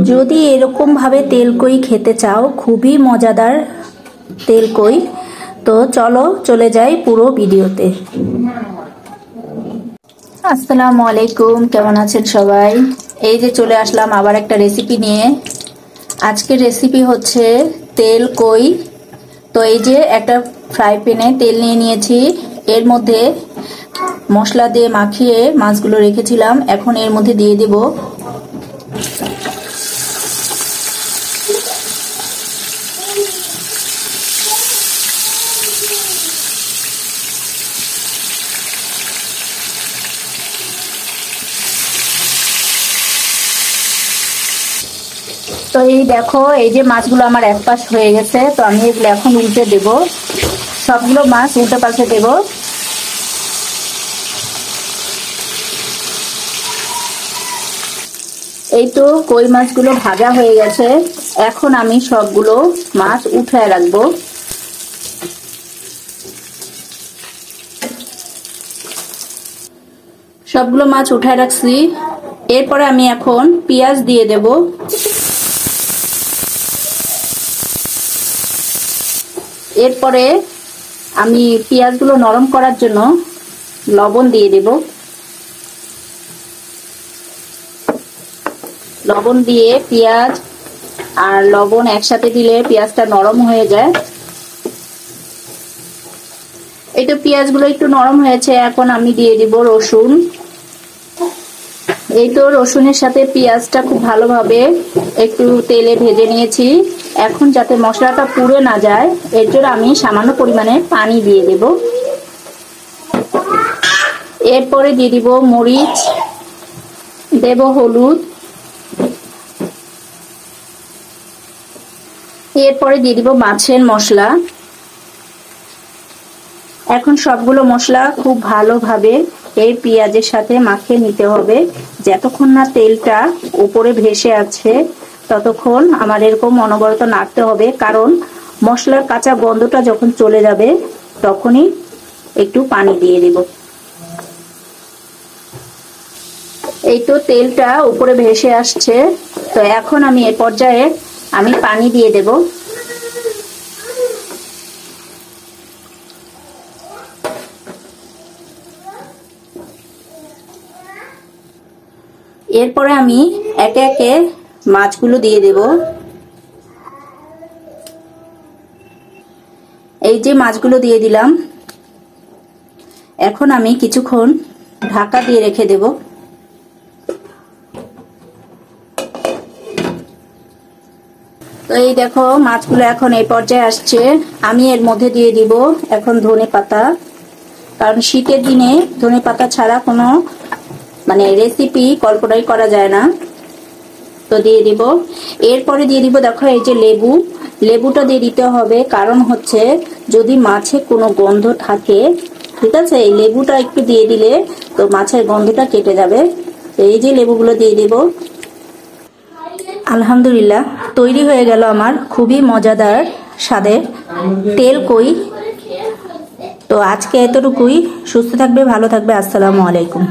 যদি এরকম ভাবে তেল কই খেতে চাও, খুবই মজাদার তেল কই। তো চলো চলে যাই পুরো ভিডিওতে। আসসালামু আলাইকুম, কেমন আছেন সবাই? এই যে চলে আসলাম আবার একটা রেসিপি নিয়ে। আজকের রেসিপি হচ্ছে তেল কই। তো এই যে একটা ফ্রাই প্যানে তেল নিয়ে নিয়েছি, এর মধ্যে মশলা দিয়ে মাখিয়ে মাছগুলো রেখেছিলাম, এখন এর মধ্যে দিয়ে দেব তো এই দেখো, এই যে মাছগুলো আমার এক পাশ হয়ে গেছে। তো আমি এগুলো এখন উল্টে দেব, সবগুলো মাছ উল্টে পাশে দেব। এই তো কই মাছগুলো ভাজা হয়ে গেছে, এখন আমি সবগুলো মাছ উঠায় রাখবো। সবগুলো মাছ উঠায় রাখছি। এরপরে আমি এখন পেঁয়াজ দিয়ে দেব। এরপরে আমি পেঁয়াজগুলো নরম করার জন্য লবণ দিয়ে দেব। লবণ দিয়ে পেঁয়াজ আর লবণ একসাথে দিলে পেঁয়াজটা নরম হয়ে যায়। এই তো পেঁয়াজগুলো একটু নরম হয়েছে, এখন আমি দিয়ে দিব রসুন। এই তো রসুনের সাথে পেঁয়াজটা খুব ভালোভাবে একটু তেলে ভেজে নিয়েছি। এখন যাতে মশলাটা পুড়ে না যায়, এর জন্য আমি সামান্য পরিমাণে পানি দিয়ে দেব। এরপরে দিয়ে দিব মরিচ, দেব হলুদ, এরপরে দিয়ে দিব মাছের মশলা। এখন সবগুলো মশলা খুব ভালোভাবে এই পেঁয়াজের সাথে মাখিয়ে নিতে হবে। যতক্ষণ না তেলটা উপরে ভেসে আছে ততক্ষণ আমার এরকম অনবরত নাড়তে হবে, কারণ মশলার কাঁচা গন্ধটা যখন চলে যাবে তখনই একটু পানি দিয়ে দিব। এই তো তেলটা উপরে ভেসে আসছে, তো এখন আমি এই পর্যায়ে আমি পানি দিয়ে দেব। এরপরে আমি একে একে মাছগুলো দিয়ে দেব। এই যে মাছগুলো দিয়ে দিলাম, এখন আমি কিছুক্ষণ ঢাকা দিয়ে রেখে দেব। তো এই দেখো মাছগুলো এখন এই পর্যায়ে আসছে, আমি এর মধ্যে দিয়ে দিব এখন ধনেপাতা, কারণ শীতের দিনে ধনেপাতা ছাড়া কোনো রেসিপি কল্পনাই করা যায় না। তো দিয়ে দিব। এরপরে দিয়ে দিব দেখো এই যে লেবু, লেবুটা দিয়ে দিতে হবে, কারণ হচ্ছে যদি মাছে কোনো গন্ধ থাকে, ঠিক আছে, এই লেবুটা একটু দিয়ে দিলে তো মাছের গন্ধটা কেটে যাবে। তো এই যে লেবুগুলো দিয়ে দিব। আলহামদুলিল্লাহ, তৈরি হয়ে গেল আমার খুবই মজাদার স্বাদের তেল কই। তো আজকে এতটুকুই। সুস্থ থাকবে, ভালো থাকবে। আসসালামু আলাইকুম।